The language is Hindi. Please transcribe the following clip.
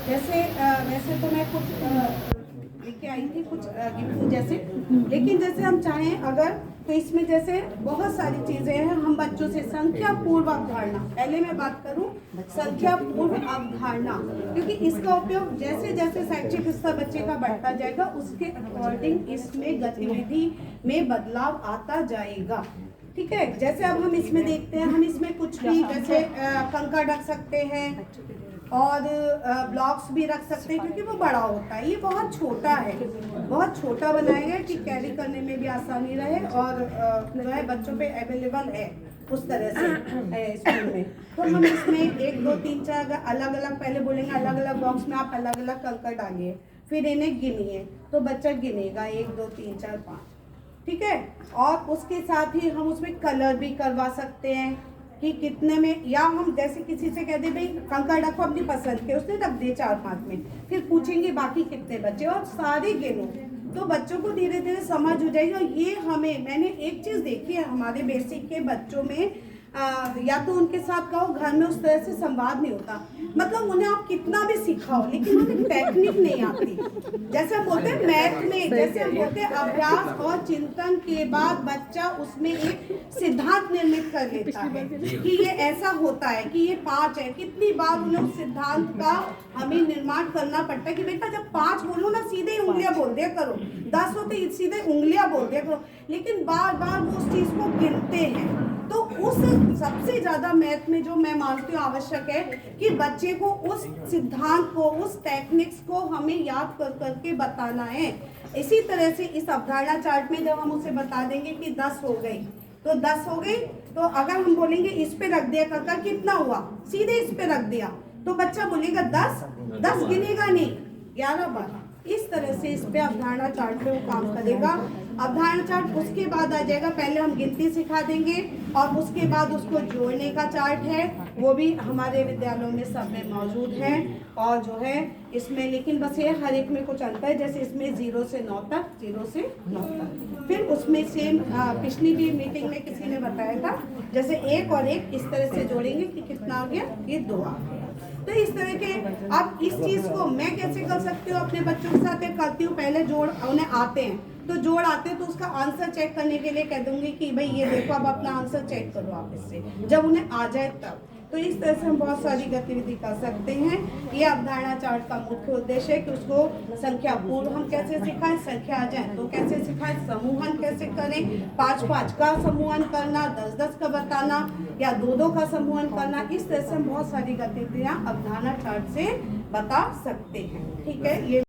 जैसे वैसे तो मैं कुछ लेके आई थी कुछ गिफ्ट जैसे, लेकिन जैसे हम चाहें अगर तो इसमें जैसे बहुत सारी चीजें हैं। हम बच्चों से संख्या पूर्व अवधारणा, पहले मैं बात करूं संख्या पूर्व अवधारणा, क्योंकि इसका उपयोग जैसे जैसे शैक्षिक स्तर बच्चे का बढ़ता जाएगा उसके अकॉर्डिंग इसमें गतिविधि में बदलाव आता जाएगा। ठीक है, जैसे अब हम इसमें देखते हैं, हम इसमें कुछ भी जैसे कंकड़ रख सकते हैं और ब्लॉक्स भी रख सकते हैं, क्योंकि वो बड़ा होता है, ये बहुत छोटा है, बहुत छोटा बनाएंगे कि कैरी करने में भी आसानी रहे और जो है बच्चों पे अवेलेबल है उस तरह से स्कूल में। तो हम इसमें 1 2 3 4 अलग अलग, पहले बोलेंगे अलग अलग बॉक्स में आप अलग अलग कंकड़ डालिए, फिर इन्हें गिनिए, तो बच्चा गिनेगा 1 2 3 4 5। ठीक है, और उसके साथ ही हम उसमें कलर भी करवा सकते हैं कि कितने में, या हम जैसे किसी से कह दे भाई कंकड़ रखो अपनी पसंद के, उसने रख दिए 4 5 में, फिर पूछेंगे बाकी कितने बचे और सारे गिनो, तो बच्चों को धीरे धीरे समझ हो जाएगी। और ये हमें, मैंने एक चीज देखी है हमारे बेसिक के बच्चों में, या तो उनके साथ कहो घर में उस तरह से संवाद नहीं होता, मतलब उन्हें आप कितना भी सिखाओ लेकिन उन्हें टेक्निक नहीं आती। जैसे हम बोलते हैं मैथ में, जैसे हम बोलते हैं अभ्यास और चिंतन के बाद बच्चा उसमें एक सिद्धांत निर्मित कर लेता है कि ये ऐसा होता है, कि ये 5 है। कितनी बार उन्हें उस सिद्धांत का हमें निर्माण करना पड़ता है कि बेटा जब 5 बोलो ना सीधे उंगलियां बोल दिया करो, 10 होते सीधे उंगलियां बोल दिया करो, लेकिन बार बार वो उस चीज को गिनते हैं। तो उस सबसे ज्यादा मैथ में जो मैं मानती हूँ आवश्यक है कि बच्चे को उस सिद्धांत को, उस टेक्निक्स को हमें याद कर करके बताना है। इसी तरह से इस अवधारणा चार्ट में जब हम उसे बता देंगे कि 10 हो गई तो 10 हो गई, तो अगर हम बोलेंगे इस पे रख दिया करके कितना हुआ, सीधे इस पे रख दिया, तो बच्चा बोलेगा 10, 10 गिनेगा नहीं, 11 12। इस तरह से इस पे अवधारणा चार्ट पे वो काम करेगा। अवधारणा चार्ट उसके बाद आ जाएगा, पहले हम गिनती सिखा देंगे और उसके बाद उसको जोड़ने का चार्ट है, वो भी हमारे विद्यालयों में सब में मौजूद है। और जो है इसमें, लेकिन बस ये हर एक में कुछ अंतर है, जैसे इसमें 0 से 9 तक, 0 से 9 तक। फिर उसमें सेम पिछली भी मीटिंग में किसी ने बताया था, जैसे 1 और 1 इस तरह से जोड़ेंगे कि कितना आ गया, ये 2 आ गया। तो इस तरह के, अब इस चीज को मैं कैसे कर सकती हूँ अपने बच्चों के साथ, करती हूँ पहले जोड़ उन्हें आते हैं, तो जोड़ आते हैं तो उसका आंसर चेक करने के लिए कह दूंगी कि भाई ये देखो अब अपना आंसर चेक करो आप इससे, जब उन्हें आ जाए तब। तो इस तरह से हम बहुत सारी गतिविधि कर सकते हैं। ये अवधारणा चार्ट का मुख्य उद्देश्य है कि उसको संख्या पूर्व हम कैसे सिखाएं, संख्या आ जाए तो कैसे सिखाएं, समूहन कैसे करें, 5 5 का समूहन करना, 10 10 का बताना, या 2 2 का समूहन करना। इस तरह से हम बहुत सारी गतिविधियां अवधारणा चार्ट से बता सकते हैं। ठीक है, ये